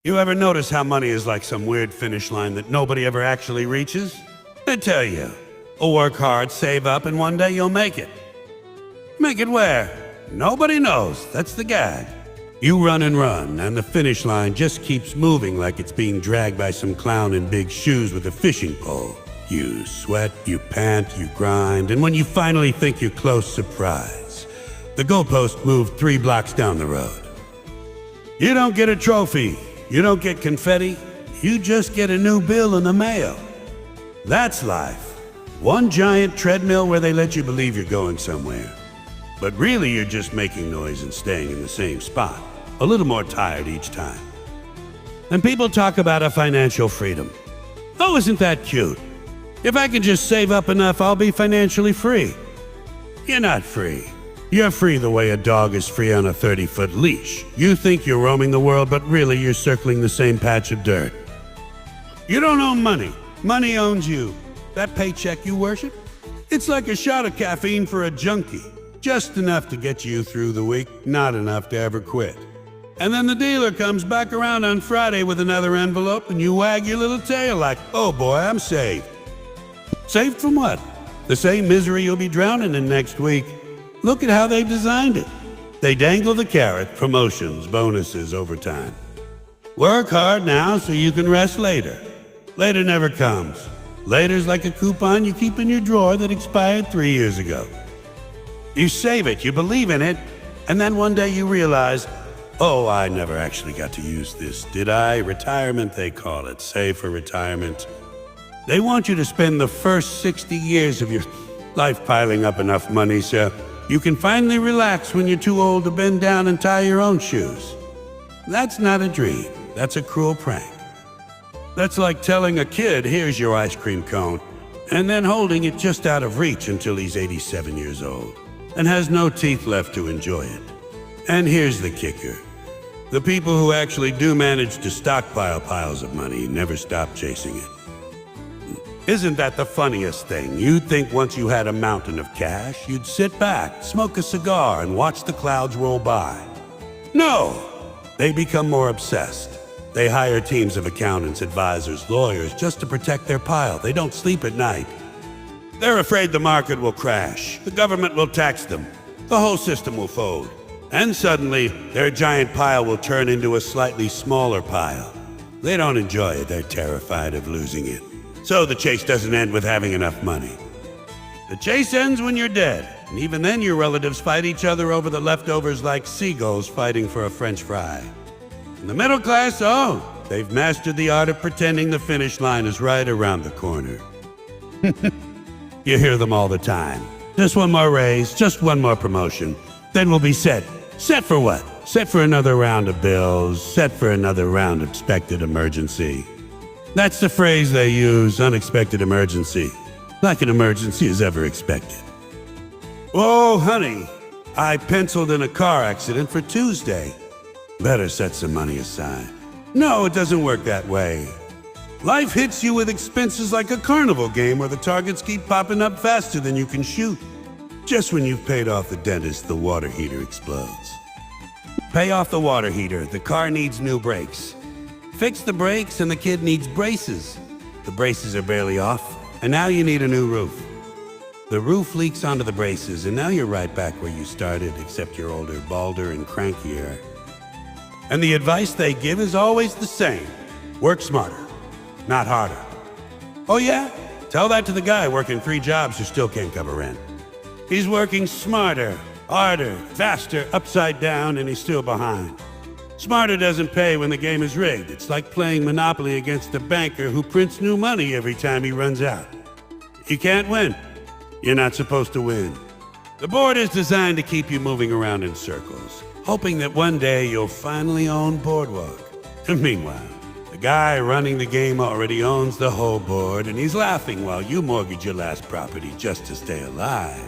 You ever notice how money is like some weird finish line that nobody ever actually reaches? I tell you, work hard, save up, and one day you'll make it. Make it where? Nobody knows. That's the gag. You run and run, and the finish line just keeps moving like it's being dragged by some clown in big shoes with a fishing pole. You sweat, you pant, you grind, and when you finally think you're close, surprise. The goalpost moved 3 blocks down the road. You don't get a trophy. You don't get confetti. You just get a new bill in the mail. That's life. One giant treadmill where they let you believe you're going somewhere. But really you're just making noise and staying in the same spot, a little more tired each time. And people talk about a financial freedom. Oh, isn't that cute? If I can just save up enough, I'll be financially free. You're not free. You're free the way a dog is free on a 30-foot leash. You think you're roaming the world, but really you're circling the same patch of dirt. You don't own money. Money owns you. That paycheck you worship? It's like a shot of caffeine for a junkie. Just enough to get you through the week, not enough to ever quit. And then the dealer comes back around on Friday with another envelope and you wag your little tail like, oh boy, I'm saved. Saved from what? The same misery you'll be drowning in next week. Look at how they've designed it. They dangle the carrot, promotions, bonuses, overtime. Work hard now so you can rest later. Later never comes. Later's like a coupon you keep in your drawer that expired 3 years ago. You save it, you believe in it, and then one day you realize, oh, I never actually got to use this, did I? Retirement, they call it. Save for retirement. They want you to spend the first 60 years of your life piling up enough money so you can finally relax when you're too old to bend down and tie your own shoes. That's not a dream. That's a cruel prank. That's like telling a kid, here's your ice cream cone, and then holding it just out of reach until he's 87 years old and has no teeth left to enjoy it. And here's the kicker. The people who actually do manage to stockpile piles of money never stop chasing it. Isn't that the funniest thing? You'd think once you had a mountain of cash, you'd sit back, smoke a cigar, and watch the clouds roll by. No! They become more obsessed. They hire teams of accountants, advisors, lawyers just to protect their pile. They don't sleep at night. They're afraid the market will crash. The government will tax them. The whole system will fold. And suddenly, their giant pile will turn into a slightly smaller pile. They don't enjoy it. They're terrified of losing it. So the chase doesn't end with having enough money. The chase ends when you're dead, and even then your relatives fight each other over the leftovers like seagulls fighting for a French fry. And the middle class, oh, they've mastered the art of pretending the finish line is right around the corner. You hear them all the time. Just one more raise, just one more promotion. Then we'll be set. Set for what? Set for another round of bills, set for another round of expected emergency. That's the phrase they use, unexpected emergency. Like an emergency is ever expected. Whoa, honey, I penciled in a car accident for Tuesday. Better set some money aside. No, it doesn't work that way. Life hits you with expenses like a carnival game where the targets keep popping up faster than you can shoot. Just when you've paid off the dentist, the water heater explodes. Pay off the water heater, the car needs new brakes. Fix the brakes and the kid needs braces. The braces are barely off, and now you need a new roof. The roof leaks onto the braces, and now you're right back where you started, except you're older, balder, and crankier. And the advice they give is always the same. Work smarter, not harder. Oh yeah? Tell that to the guy working 3 jobs who still can't cover rent. He's working smarter, harder, faster, upside down, and he's still behind. Smarter doesn't pay when the game is rigged. It's like playing Monopoly against a banker who prints new money every time he runs out. You can't win. You're not supposed to win. The board is designed to keep you moving around in circles, hoping that one day you'll finally own Boardwalk. And meanwhile, the guy running the game already owns the whole board, and he's laughing while you mortgage your last property just to stay alive.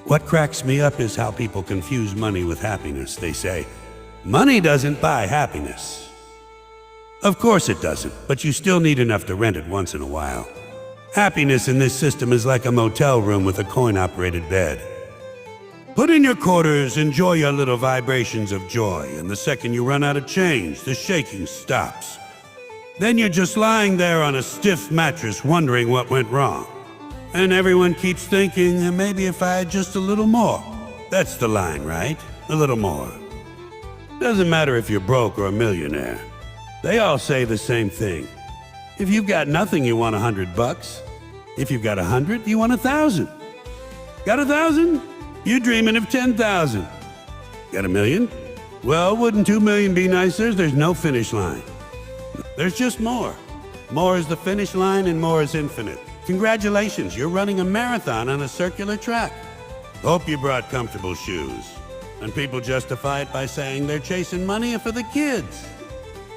What cracks me up is how people confuse money with happiness. They say, money doesn't buy happiness. Of course it doesn't, but you still need enough to rent it once in a while. Happiness in this system is like a motel room with a coin-operated bed. Put in your quarters, enjoy your little vibrations of joy, and the second you run out of change, the shaking stops. Then you're just lying there on a stiff mattress wondering what went wrong. And everyone keeps thinking, maybe if I had just a little more. That's the line, right? A little more. Doesn't matter if you're broke or a millionaire. They all say the same thing. If you've got nothing, you want $100. If you've got 100, you want 1,000. Got 1,000? You're dreaming of 10,000. Got 1,000,000? Well, wouldn't 2,000,000 be nicer? There's no finish line. There's just more. More is the finish line and more is infinite. Congratulations, you're running a marathon on a circular track. Hope you brought comfortable shoes. And people justify it by saying they're chasing money for the kids.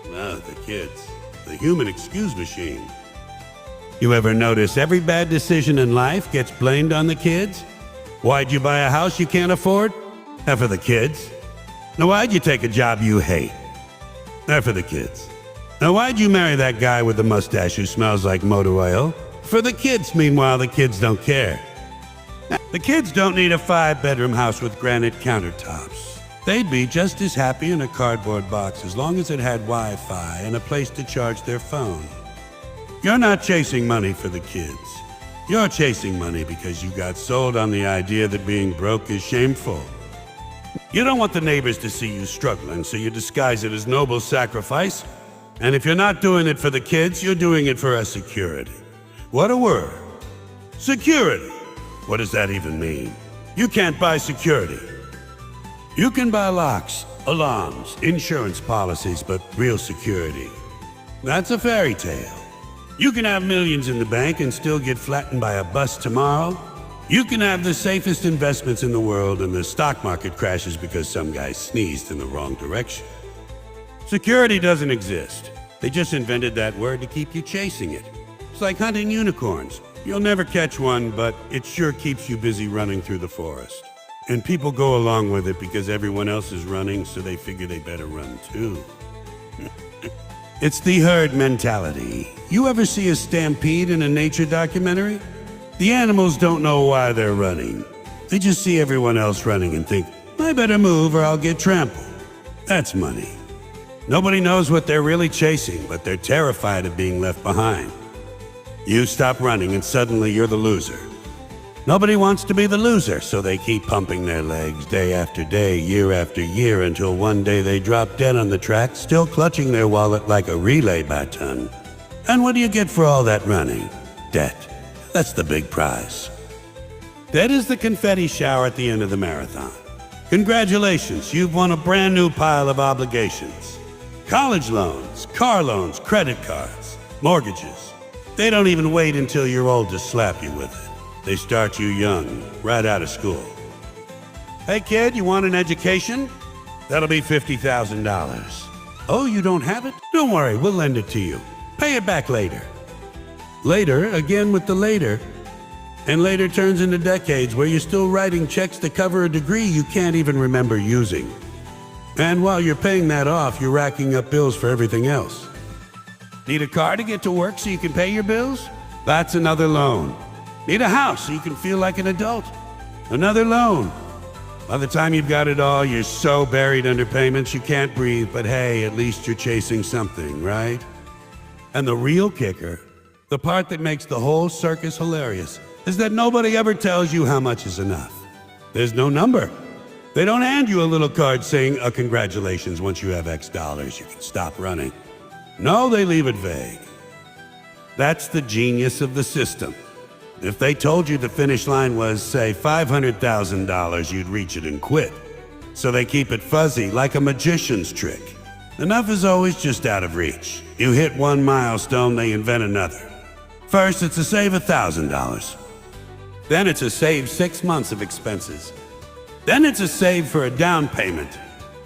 Oh, the kids. The human excuse machine. You ever notice every bad decision in life gets blamed on the kids? Why'd you buy a house you can't afford? For the kids. Now why'd you take a job you hate? For the kids. Now why'd you marry that guy with the mustache who smells like motor oil? For the kids. Meanwhile, the kids don't care. The kids don't need a 5-bedroom house with granite countertops. They'd be just as happy in a cardboard box as long as it had Wi-Fi and a place to charge their phone. You're not chasing money for the kids. You're chasing money because you got sold on the idea that being broke is shameful. You don't want the neighbors to see you struggling, so you disguise it as noble sacrifice. And if you're not doing it for the kids, you're doing it for a security. What a word. Security. What does that even mean? You can't buy security. You can buy locks, alarms, insurance policies, but real security, that's a fairy tale. You can have millions in the bank and still get flattened by a bus tomorrow. You can have the safest investments in the world and the stock market crashes because some guy sneezed in the wrong direction. Security doesn't exist. They just invented that word to keep you chasing it. It's like hunting unicorns. You'll never catch one, but it sure keeps you busy running through the forest. And people go along with it because everyone else is running, so they figure they better run too. It's the herd mentality. You ever see a stampede in a nature documentary? The animals don't know why they're running. They just see everyone else running and think, I better move or I'll get trampled. That's money. Nobody knows what they're really chasing, but they're terrified of being left behind. You stop running and suddenly you're the loser. Nobody wants to be the loser, so they keep pumping their legs day after day, year after year, until one day they drop dead on the track, still clutching their wallet like a relay baton. And what do you get for all that running? Debt. That's the big prize. That is the confetti shower at the end of the marathon. Congratulations, you've won a brand new pile of obligations. College loans, car loans, credit cards, mortgages. They don't even wait until you're old to slap you with it. They start you young, right out of school. Hey kid, you want an education? That'll be $50,000. Oh, you don't have it? Don't worry, we'll lend it to you. Pay it back later. Later, again with the later. And later turns into decades where you're still writing checks to cover a degree you can't even remember using. And while you're paying that off, you're racking up bills for everything else. Need a car to get to work so you can pay your bills? That's another loan. Need a house so you can feel like an adult? Another loan. By the time you've got it all, you're so buried under payments you can't breathe, but hey, at least you're chasing something, right? And the real kicker, the part that makes the whole circus hilarious, is that nobody ever tells you how much is enough. There's no number. They don't hand you a little card saying, congratulations, once you have X dollars, you can stop running. No, they leave it vague. That's the genius of the system. If they told you the finish line was, say, $500,000, you'd reach it and quit. So they keep it fuzzy, like a magician's trick. Enough is always just out of reach. You hit one milestone, they invent another. First, it's a save $1,000. Then it's a save 6 months of expenses. Then it's a save for a down payment.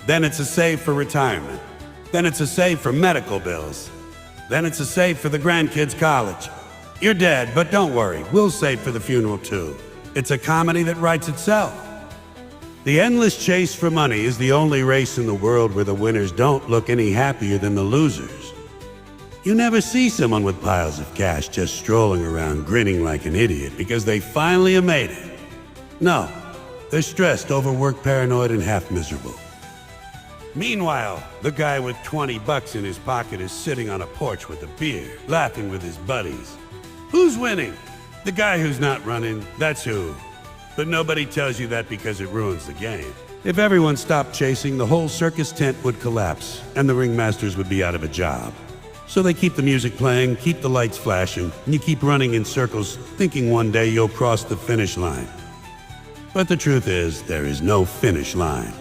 Then it's a save for retirement. Then it's a save for medical bills. Then it's a save for the grandkids' college. You're dead, but don't worry, we'll save for the funeral too. It's a comedy that writes itself. The endless chase for money is the only race in the world where the winners don't look any happier than the losers. You never see someone with piles of cash just strolling around grinning like an idiot because they finally have made it. No, They're stressed, overworked, paranoid, and half miserable. Meanwhile, the guy with $20 in his pocket is sitting on a porch with a beer, laughing with his buddies. Who's winning? The guy who's not running, that's who. But nobody tells you that because it ruins the game. If everyone stopped chasing, the whole circus tent would collapse, and the ringmasters would be out of a job. So they keep the music playing, keep the lights flashing, and you keep running in circles, thinking one day you'll cross the finish line. But the truth is, there is no finish line.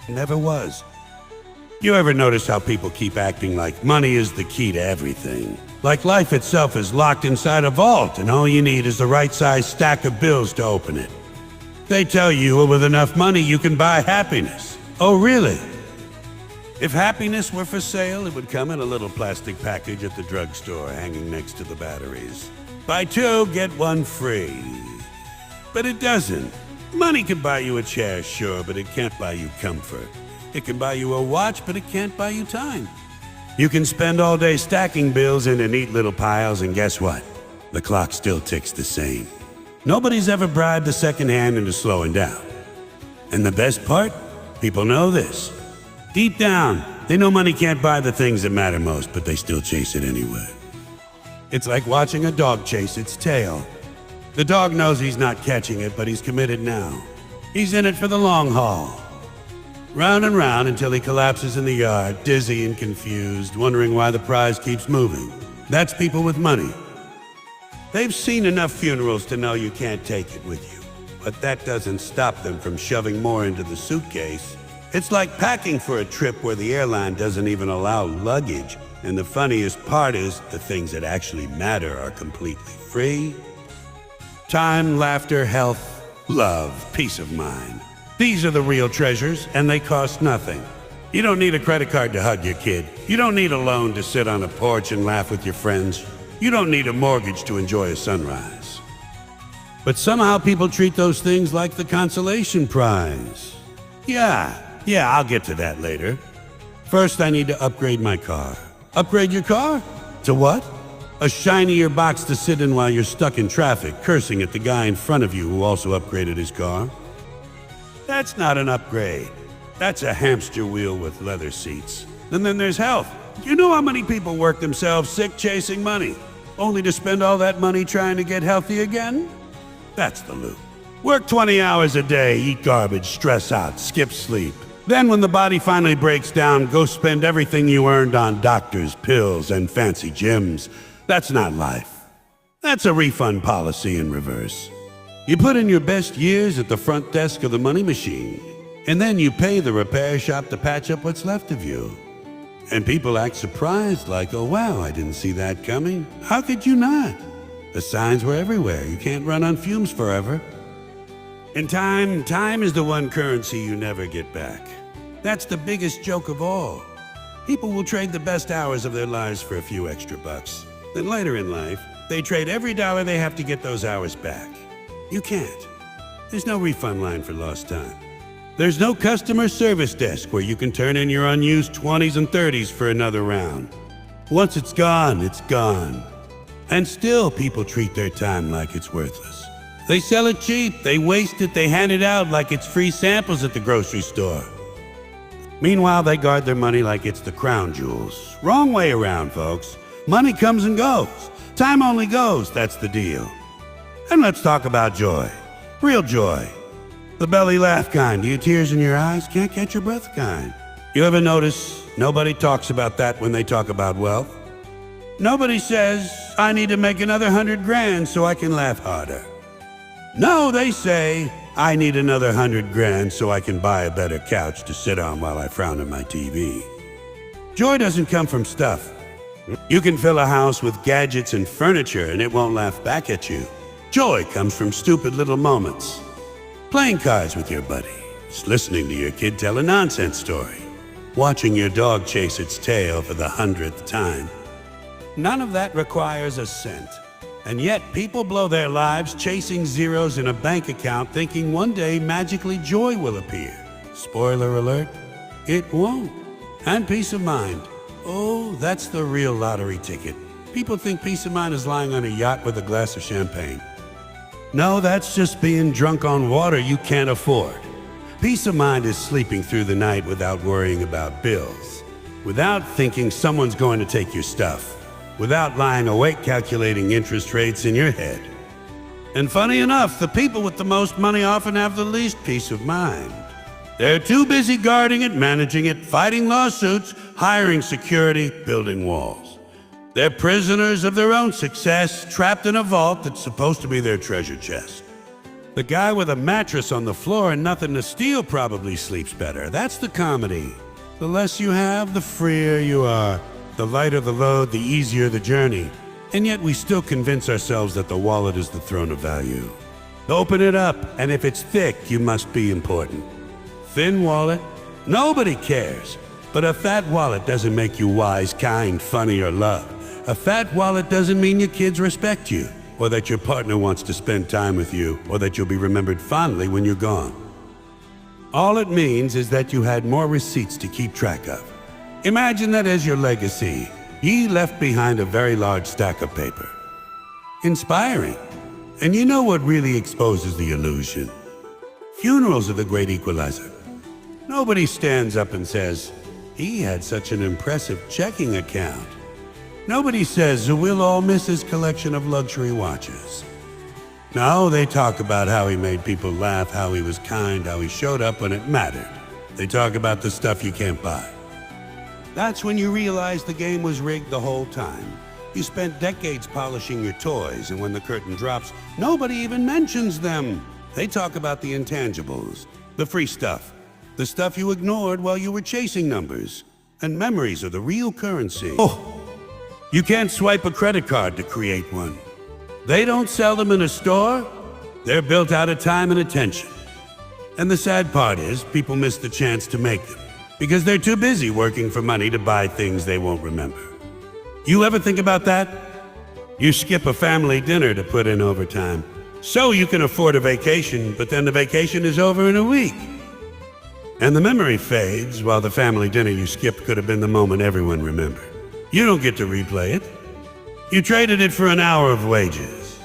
Never was. You ever notice how people keep acting like money is the key to everything? Like life itself is locked inside a vault and all you need is the right size stack of bills to open it. They tell you with enough money you can buy happiness. Oh, really? If happiness were for sale, it would come in a little plastic package at the drugstore hanging next to the batteries. Buy two, get one free. But it doesn't. Money can buy you a chair, sure, but it can't buy you comfort. It can buy you a watch, but it can't buy you time. You can spend all day stacking bills into neat little piles, and guess what? The clock still ticks the same. Nobody's ever bribed the second hand into slowing down. And the best part? People know this. Deep down, they know money can't buy the things that matter most, but they still chase it anyway. It's like watching a dog chase its tail. The dog knows he's not catching it, but he's committed now. He's in it for the long haul. Round and round until he collapses in the yard, dizzy and confused, wondering why the prize keeps moving. That's people with money. They've seen enough funerals to know you can't take it with you. But that doesn't stop them from shoving more into the suitcase. It's like packing for a trip where the airline doesn't even allow luggage. And the funniest part is, the things that actually matter are completely free. Time, laughter, health, love, peace of mind. These are the real treasures, and they cost nothing. You don't need a credit card to hug your kid. You don't need a loan to sit on a porch and laugh with your friends. You don't need a mortgage to enjoy a sunrise. But somehow people treat those things like the consolation prize. Yeah, I'll get to that later. First, I need to upgrade my car. Upgrade your car? To what? A shinier box to sit in while you're stuck in traffic, cursing at the guy in front of you who also upgraded his car. That's not an upgrade. That's a hamster wheel with leather seats. And then there's health. You know how many people work themselves sick chasing money, only to spend all that money trying to get healthy again? That's the loop. Work 20 hours a day, eat garbage, stress out, skip sleep. Then when the body finally breaks down, go spend everything you earned on doctors, pills, and fancy gyms. That's not life. That's a refund policy in reverse. You put in your best years at the front desk of the money machine, and then you pay the repair shop to patch up what's left of you. And people act surprised, like, oh wow, I didn't see that coming. How could you not? The signs were everywhere. You can't run on fumes forever. And time is the one currency you never get back. That's the biggest joke of all. People will trade the best hours of their lives for a few extra bucks. Then later in life, they trade every dollar they have to get those hours back. You can't. There's no refund line for lost time. There's no customer service desk where you can turn in your unused 20s and 30s for another round. Once it's gone, it's gone. And still people treat their time like it's worthless. They sell it cheap, they waste it, they hand it out like it's free samples at the grocery store. Meanwhile, they guard their money like it's the crown jewels. Wrong way around, folks. Money comes and goes. Time only goes, that's the deal. And let's talk about joy. Real joy. The belly laugh kind, you tears in your eyes, can't catch your breath kind. You ever notice nobody talks about that when they talk about wealth? Nobody says, I need to make another 100 grand so I can laugh harder. No, they say, I need another 100 grand so I can buy a better couch to sit on while I frown at my TV. Joy doesn't come from stuff. You can fill a house with gadgets and furniture and it won't laugh back at you. Joy comes from stupid little moments. Playing cards with your buddies, listening to your kid tell a nonsense story, watching your dog chase its tail for the 100th time. None of that requires a cent. And yet people blow their lives chasing zeros in a bank account thinking one day magically joy will appear. Spoiler alert, it won't. And peace of mind. Oh, that's the real lottery ticket. People think peace of mind is lying on a yacht with a glass of champagne. No, that's just being drunk on water you can't afford. Peace of mind is sleeping through the night without worrying about bills, without thinking someone's going to take your stuff, without lying awake calculating interest rates in your head. And funny enough, the people with the most money often have the least peace of mind. They're too busy guarding it, managing it, fighting lawsuits, hiring security, building walls. They're prisoners of their own success, trapped in a vault that's supposed to be their treasure chest. The guy with a mattress on the floor and nothing to steal probably sleeps better. That's the comedy. The less you have, the freer you are. The lighter the load, the easier the journey. And yet we still convince ourselves that the wallet is the throne of value. Open it up, and if it's thick, you must be important. Thin wallet? Nobody cares. But a fat wallet doesn't make you wise, kind, funny, or loved. A fat wallet doesn't mean your kids respect you, or that your partner wants to spend time with you, or that you'll be remembered fondly when you're gone. All it means is that you had more receipts to keep track of. Imagine that as your legacy. Ye left behind a very large stack of paper. Inspiring. And you know what really exposes the illusion? Funerals are the great equalizer. Nobody stands up and says, he had such an impressive checking account. Nobody says, we'll all miss his collection of luxury watches. No, they talk about how he made people laugh, how he was kind, how he showed up when it mattered. They talk about the stuff you can't buy. That's when you realize the game was rigged the whole time. You spent decades polishing your toys, and when the curtain drops, nobody even mentions them. They talk about the intangibles, the free stuff, the stuff you ignored while you were chasing numbers. And memories are the real currency. Oh! You can't swipe a credit card to create one. They don't sell them in a store. They're built out of time and attention. And the sad part is, people miss the chance to make them because they're too busy working for money to buy things they won't remember. You ever think about that? You skip a family dinner to put in overtime, so you can afford a vacation, but then the vacation is over in a week. And the memory fades, while the family dinner you skipped could have been the moment everyone remembered. You don't get to replay it. You traded it for an hour of wages.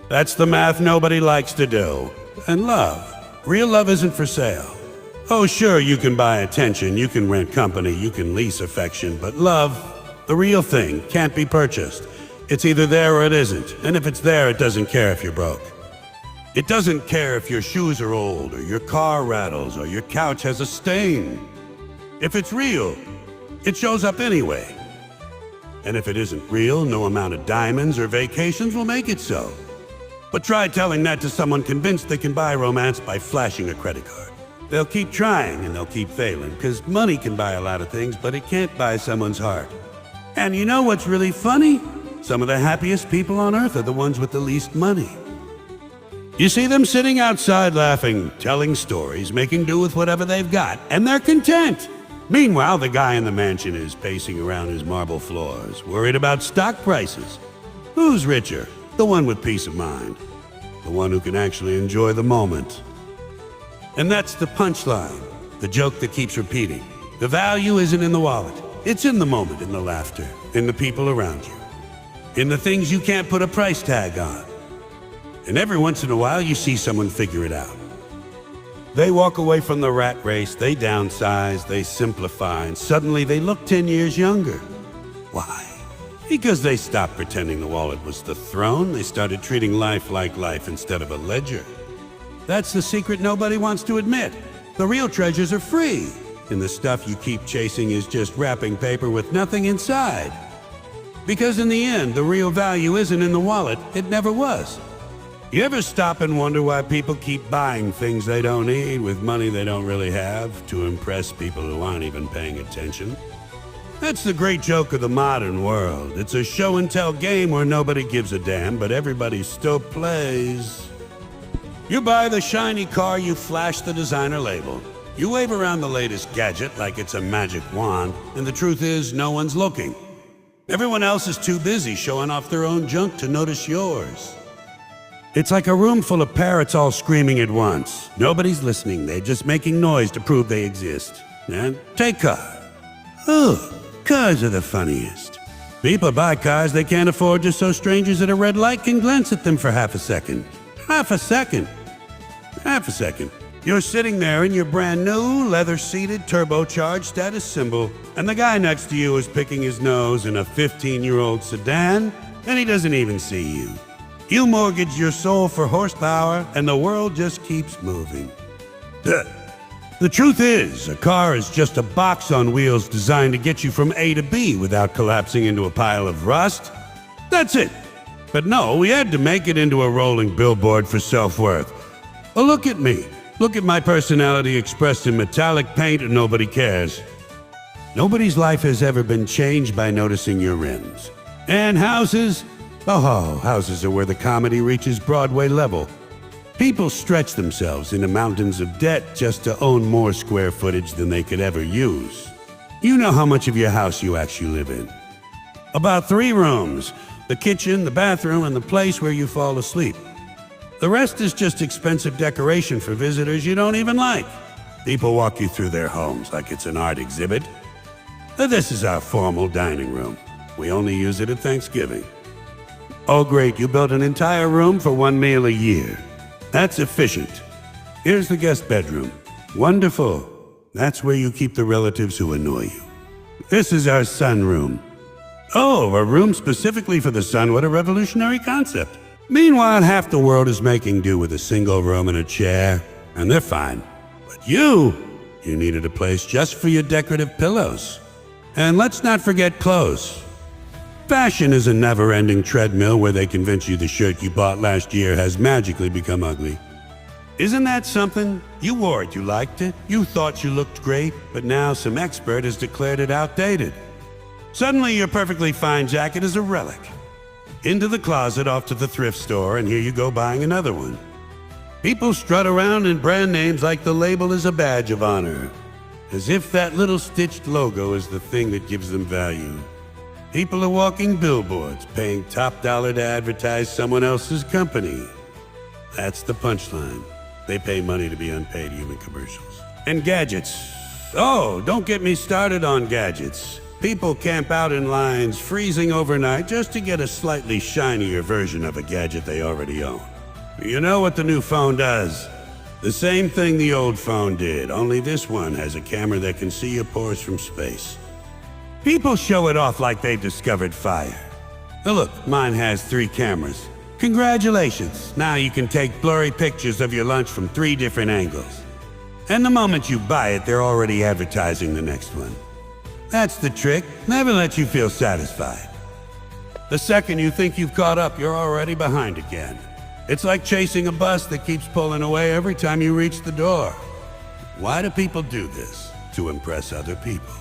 That's the math nobody likes to do. And love. Real love isn't for sale. Oh, sure, you can buy attention, you can rent company, you can lease affection, but love, the real thing, can't be purchased. It's either there or it isn't. And if it's there, it doesn't care if you're broke. It doesn't care if your shoes are old, or your car rattles, or your couch has a stain. If it's real, it shows up anyway. And if it isn't real, no amount of diamonds or vacations will make it so. But try telling that to someone convinced they can buy romance by flashing a credit card. They'll keep trying and they'll keep failing, because money can buy a lot of things, but it can't buy someone's heart. And you know what's really funny? Some of the happiest people on earth are the ones with the least money. You see them sitting outside laughing, telling stories, making do with whatever they've got, and they're content. Meanwhile, the guy in the mansion is pacing around his marble floors, worried about stock prices. Who's richer? The one with peace of mind. The one who can actually enjoy the moment. And that's the punchline, the joke that keeps repeating. The value isn't in the wallet. It's in the moment, in the laughter, in the people around you, in the things you can't put a price tag on. And every once in a while, you see someone figure it out. They walk away from the rat race, they downsize, they simplify, and suddenly they look 10 years younger. Why? Because they stopped pretending the wallet was the throne. They started treating life like life instead of a ledger. That's the secret nobody wants to admit. The real treasures are free, and the stuff you keep chasing is just wrapping paper with nothing inside. Because in the end, the real value isn't in the wallet. It never was. You ever stop and wonder why people keep buying things they don't need with money they don't really have to impress people who aren't even paying attention? That's the great joke of the modern world. It's a show-and-tell game where nobody gives a damn, but everybody still plays. You buy the shiny car, you flash the designer label. You wave around the latest gadget like it's a magic wand, and the truth is, no one's looking. Everyone else is too busy showing off their own junk to notice yours. It's like a room full of parrots all screaming at once. Nobody's listening, they're just making noise to prove they exist. And take car. Oh, cars are the funniest. People buy cars they can't afford just so strangers at a red light can glance at them for half a second. Half a second. Half a second. You're sitting there in your brand new, leather-seated, turbocharged status symbol, and the guy next to you is picking his nose in a 15-year-old sedan, and he doesn't even see you. You mortgage your soul for horsepower, and the world just keeps moving. The truth is, a car is just a box on wheels designed to get you from A to B without collapsing into a pile of rust. That's it. But no, we had to make it into a rolling billboard for self-worth. Well, look at me. Look at my personality expressed in metallic paint, and nobody cares. Nobody's life has ever been changed by noticing your rims. And houses? Oh, houses are where the comedy reaches Broadway level. People stretch themselves into mountains of debt just to own more square footage than they could ever use. You know how much of your house you actually live in. About 3 rooms: the kitchen, the bathroom, and the place where you fall asleep. The rest is just expensive decoration for visitors you don't even like. People walk you through their homes like it's an art exhibit. This is our formal dining room. We only use it at Thanksgiving. Oh great, you built an entire room for 1 meal a year. That's efficient. Here's the guest bedroom. Wonderful. That's where you keep the relatives who annoy you. This is our sunroom. Oh, a room specifically for the sun. What a revolutionary concept. Meanwhile, half the world is making do with a single room and a chair, and they're fine. But you needed a place just for your decorative pillows. And let's not forget clothes. Fashion is a never-ending treadmill where they convince you the shirt you bought last year has magically become ugly. Isn't that something? You wore it, you liked it, you thought you looked great, but now some expert has declared it outdated. Suddenly your perfectly fine jacket is a relic. Into the closet, off to the thrift store, and here you go buying another one. People strut around in brand names like the label is a badge of honor, as if that little stitched logo is the thing that gives them value. People are walking billboards, paying top dollar to advertise someone else's company. That's the punchline. They pay money to be unpaid human commercials. And gadgets. Oh, don't get me started on gadgets. People camp out in lines, freezing overnight just to get a slightly shinier version of a gadget they already own. You know what the new phone does? The same thing the old phone did, only this one has a camera that can see your pores from space. People show it off like they've discovered fire. Now look, mine has 3 cameras. Congratulations, now you can take blurry pictures of your lunch from 3 different angles. And the moment you buy it, they're already advertising the next one. That's the trick, never let you feel satisfied. The second you think you've caught up, you're already behind again. It's like chasing a bus that keeps pulling away every time you reach the door. Why do people do this? To impress other people.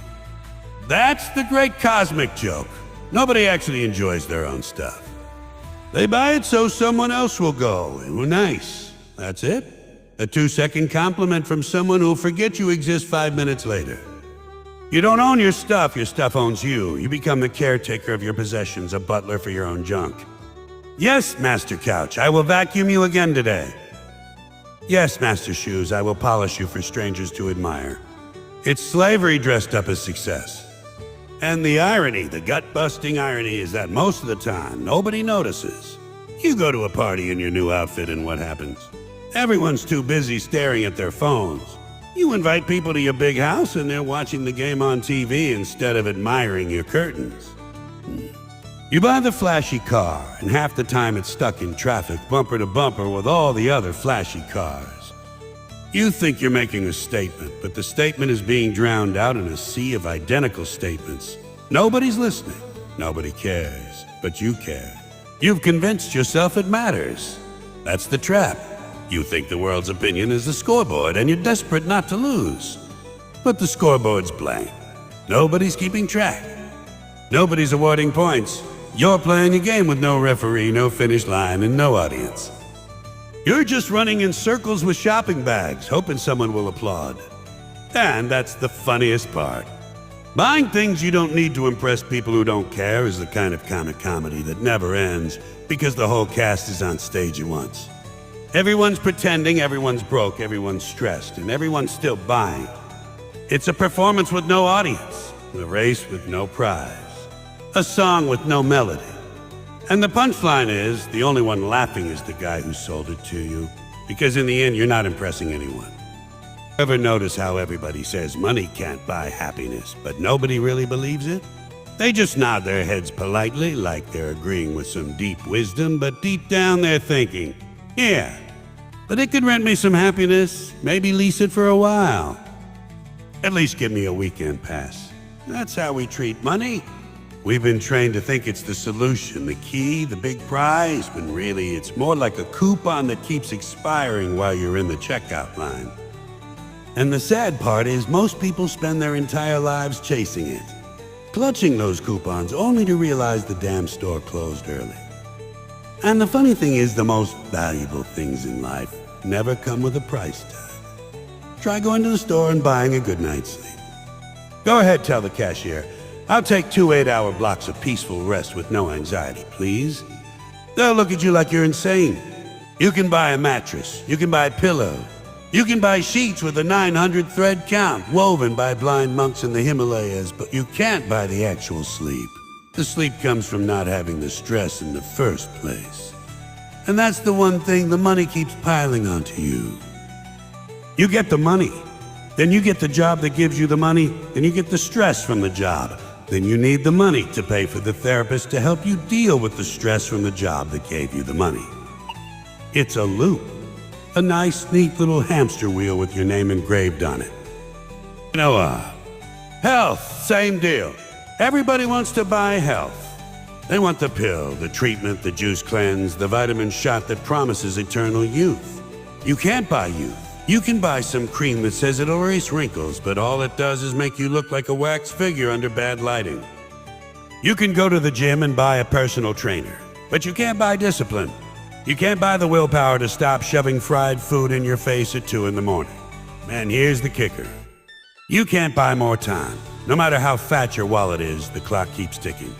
That's the great cosmic joke. Nobody actually enjoys their own stuff. They buy it so someone else will go. Nice. That's it. A 2-second compliment from someone who'll forget you exist 5 minutes later. You don't own your stuff owns you. You become the caretaker of your possessions, a butler for your own junk. Yes, Master Couch, I will vacuum you again today. Yes, Master Shoes, I will polish you for strangers to admire. It's slavery dressed up as success. And the irony, the gut-busting irony, is that most of the time, nobody notices. You go to a party in your new outfit and what happens? Everyone's too busy staring at their phones. You invite people to your big house and they're watching the game on TV instead of admiring your curtains. You buy the flashy car, and half the time it's stuck in traffic, bumper to bumper with all the other flashy cars. You think you're making a statement, but the statement is being drowned out in a sea of identical statements. Nobody's listening. Nobody cares. But you care. You've convinced yourself it matters. That's the trap. You think the world's opinion is the scoreboard, and you're desperate not to lose. But the scoreboard's blank. Nobody's keeping track. Nobody's awarding points. You're playing a game with no referee, no finish line, and no audience. You're just running in circles with shopping bags, hoping someone will applaud. And that's the funniest part. Buying things you don't need to impress people who don't care is the kind of comic comedy that never ends because the whole cast is on stage at once. Everyone's pretending, everyone's broke, everyone's stressed, and everyone's still buying. It's a performance with no audience, a race with no prize, a song with no melody. And the punchline is, the only one laughing is the guy who sold it to you. Because in the end, you're not impressing anyone. Ever notice how everybody says money can't buy happiness, but nobody really believes it? They just nod their heads politely, like they're agreeing with some deep wisdom, but deep down they're thinking, yeah, but it could rent me some happiness, maybe lease it for a while. At least give me a weekend pass. That's how we treat money. We've been trained to think it's the solution, the key, the big prize, when really it's more like a coupon that keeps expiring while you're in the checkout line. And the sad part is most people spend their entire lives chasing it, clutching those coupons only to realize the damn store closed early. And the funny thing is, the most valuable things in life never come with a price tag. Try going to the store and buying a good night's sleep. Go ahead, tell the cashier. I'll take 2 8-hour blocks of peaceful rest with no anxiety, please. They'll look at you like you're insane. You can buy a mattress. You can buy a pillow. You can buy sheets with a 900 thread count, woven by blind monks in the Himalayas, but you can't buy the actual sleep. The sleep comes from not having the stress in the first place. And that's the one thing the money keeps piling onto you. You get the money. Then you get the job that gives you the money. Then you get the stress from the job. Then you need the money to pay for the therapist to help you deal with the stress from the job that gave you the money. It's a loop. A nice, neat little hamster wheel with your name engraved on it. Health, same deal. Everybody wants to buy health. They want the pill, the treatment, the juice cleanse, the vitamin shot that promises eternal youth. You can't buy youth. You can buy some cream that says it'll erase wrinkles, but all it does is make you look like a wax figure under bad lighting. You can go to the gym and buy a personal trainer, but you can't buy discipline. You can't buy the willpower to stop shoving fried food in your face at 2 in the morning. And here's the kicker. You can't buy more time. No matter how fat your wallet is, the clock keeps ticking.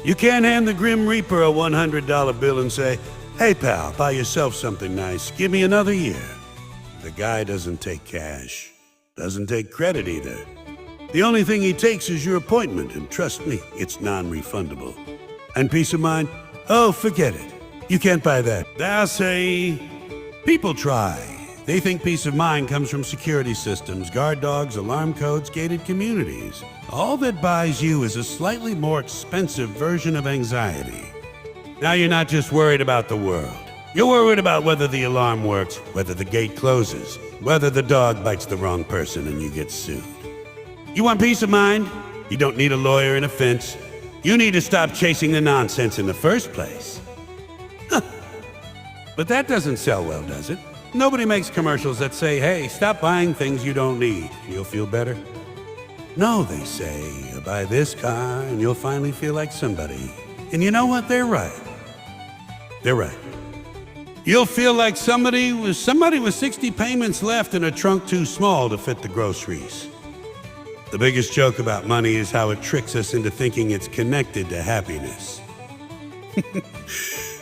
You can't hand the Grim Reaper a $100 bill and say, "Hey pal, buy yourself something nice. Give me another year." The guy doesn't take cash. Doesn't take credit either. The only thing he takes is your appointment, and trust me, it's non-refundable. And peace of mind? Oh, forget it. You can't buy that. They'll say, people try. They think peace of mind comes from security systems, guard dogs, alarm codes, gated communities. All that buys you is a slightly more expensive version of anxiety. Now you're not just worried about the world. You're worried about whether the alarm works, whether the gate closes, whether the dog bites the wrong person and you get sued. You want peace of mind? You don't need a lawyer and a fence. You need to stop chasing the nonsense in the first place. But that doesn't sell well, does it? Nobody makes commercials that say, hey, stop buying things you don't need. You'll feel better. No, they say, buy this car and you'll finally feel like somebody. And you know what? They're right. They're right. You'll feel like somebody with 60 payments left and a trunk too small to fit the groceries. The biggest joke about money is how it tricks us into thinking it's connected to happiness.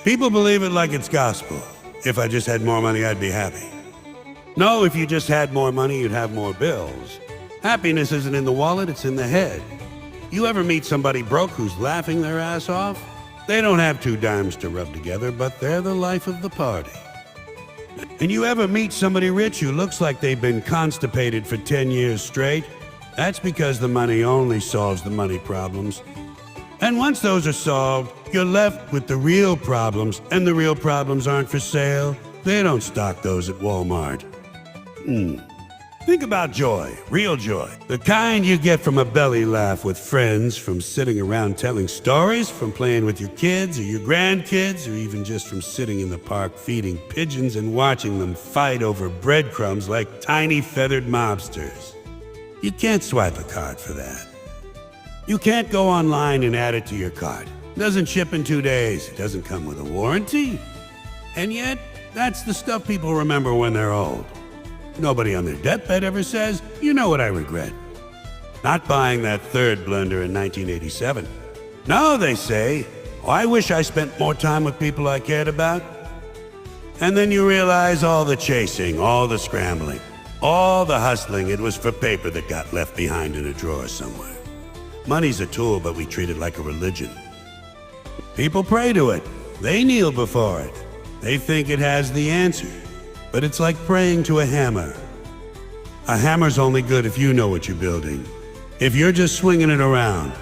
People believe it like it's gospel. If I just had more money, I'd be happy. No, if you just had more money, you'd have more bills. Happiness isn't in the wallet, it's in the head. You ever meet somebody broke who's laughing their ass off? They don't have 2 dimes to rub together, but they're the life of the party. And you ever meet somebody rich who looks like they've been constipated for 10 years straight? That's because the money only solves the money problems. And once those are solved, you're left with the real problems, and the real problems aren't for sale. They don't stock those at Walmart. Think about joy, real joy. The kind you get from a belly laugh with friends, from sitting around telling stories, from playing with your kids or your grandkids, or even just from sitting in the park feeding pigeons and watching them fight over breadcrumbs like tiny feathered mobsters. You can't swipe a card for that. You can't go online and add it to your cart. It doesn't ship in 2 days. It doesn't come with a warranty. And yet, that's the stuff people remember when they're old. Nobody on their deathbed ever says, you know what I regret? Not buying that 3rd blender in 1987. No, they say, oh, I wish I spent more time with people I cared about. And then you realize all the chasing, all the scrambling, all the hustling, it was for paper that got left behind in a drawer somewhere. Money's a tool, but we treat it like a religion. People pray to it. They kneel before it. They think it has the answer. But it's like praying to a hammer. A hammer's only good if you know what you're building. If you're just swinging it around,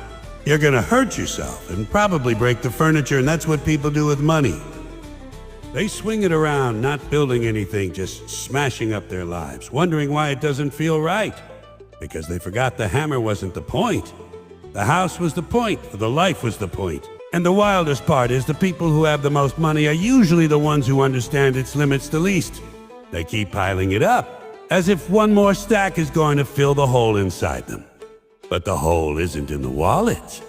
you're gonna hurt yourself and probably break the furniture, and that's what people do with money. They swing it around, not building anything, just smashing up their lives, wondering why it doesn't feel right. Because they forgot the hammer wasn't the point. The house was the point, the life was the point. And the wildest part is the people who have the most money are usually the ones who understand its limits the least. They keep piling it up, as if one more stack is going to fill the hole inside them. But the hole isn't in the wallet.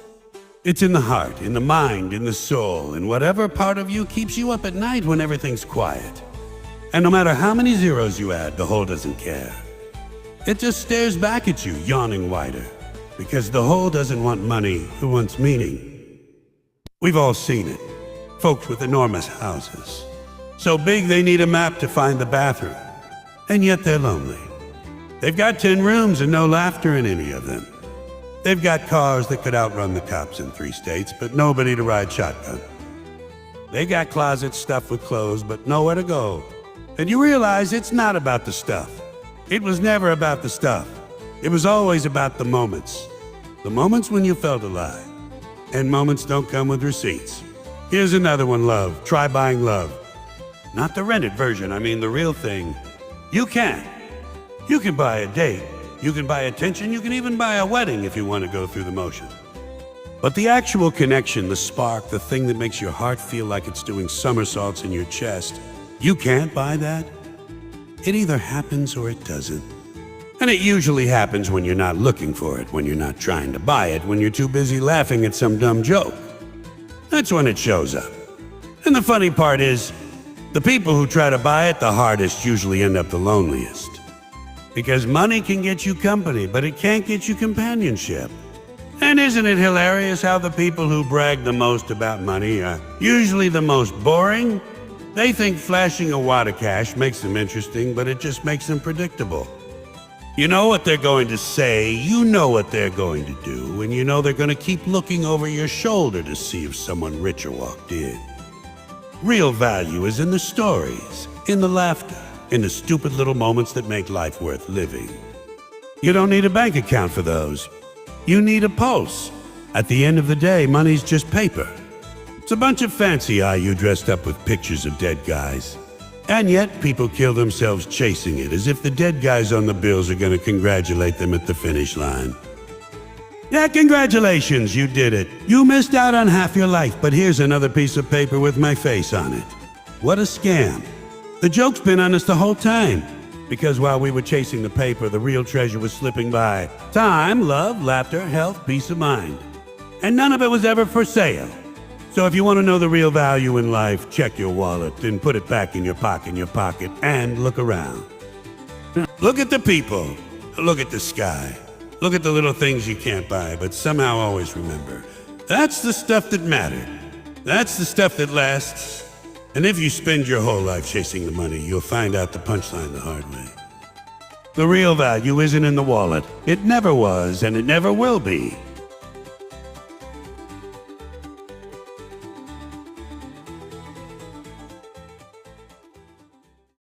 It's in the heart, in the mind, in the soul, in whatever part of you keeps you up at night when everything's quiet. And no matter how many zeros you add, the hole doesn't care. It just stares back at you, yawning wider. Because the hole doesn't want money, it wants meaning. We've all seen it. Folks with enormous houses. So big they need a map to find the bathroom. And yet they're lonely. They've got 10 rooms and no laughter in any of them. They've got cars that could outrun the cops in 3 states, but nobody to ride shotgun. They got closets stuffed with clothes, but nowhere to go. And you realize it's not about the stuff. It was never about the stuff. It was always about the moments. The moments when you felt alive. And moments don't come with receipts. Here's another one, love. Try buying love. Not the rented version, I mean the real thing. You can. You can buy a date. You can buy attention, you can even buy a wedding if you want to go through the motion. But the actual connection, the spark, the thing that makes your heart feel like it's doing somersaults in your chest, you can't buy that. It either happens or it doesn't. And it usually happens when you're not looking for it, when you're not trying to buy it, when you're too busy laughing at some dumb joke. That's when it shows up. And the funny part is, the people who try to buy it the hardest usually end up the loneliest. Because money can get you company, but it can't get you companionship. And isn't it hilarious how the people who brag the most about money are usually the most boring? They think flashing a wad of cash makes them interesting, but it just makes them predictable. You know what they're going to say, you know what they're going to do, and you know they're going to keep looking over your shoulder to see if someone richer walked in. Real value is in the stories, in the laughter, in the stupid little moments that make life worth living. You don't need a bank account for those. You need a pulse. At the end of the day, money's just paper. It's a bunch of fancy IU dressed up with pictures of dead guys. And yet, people kill themselves chasing it, as if the dead guys on the bills are going to congratulate them at the finish line. Yeah, congratulations, you did it. You missed out on half your life, but here's another piece of paper with my face on it. What a scam. The joke's been on us the whole time. Because while we were chasing the paper, the real treasure was slipping by. Time, love, laughter, health, peace of mind. And none of it was ever for sale. So if you want to know the real value in life, check your wallet and put it back in your pocket, and look around. Look at the people. Look at the sky. Look at the little things you can't buy, but somehow always remember. That's the stuff that mattered. That's the stuff that lasts. And if you spend your whole life chasing the money, you'll find out the punchline the hard way. The real value isn't in the wallet. It never was, and it never will be.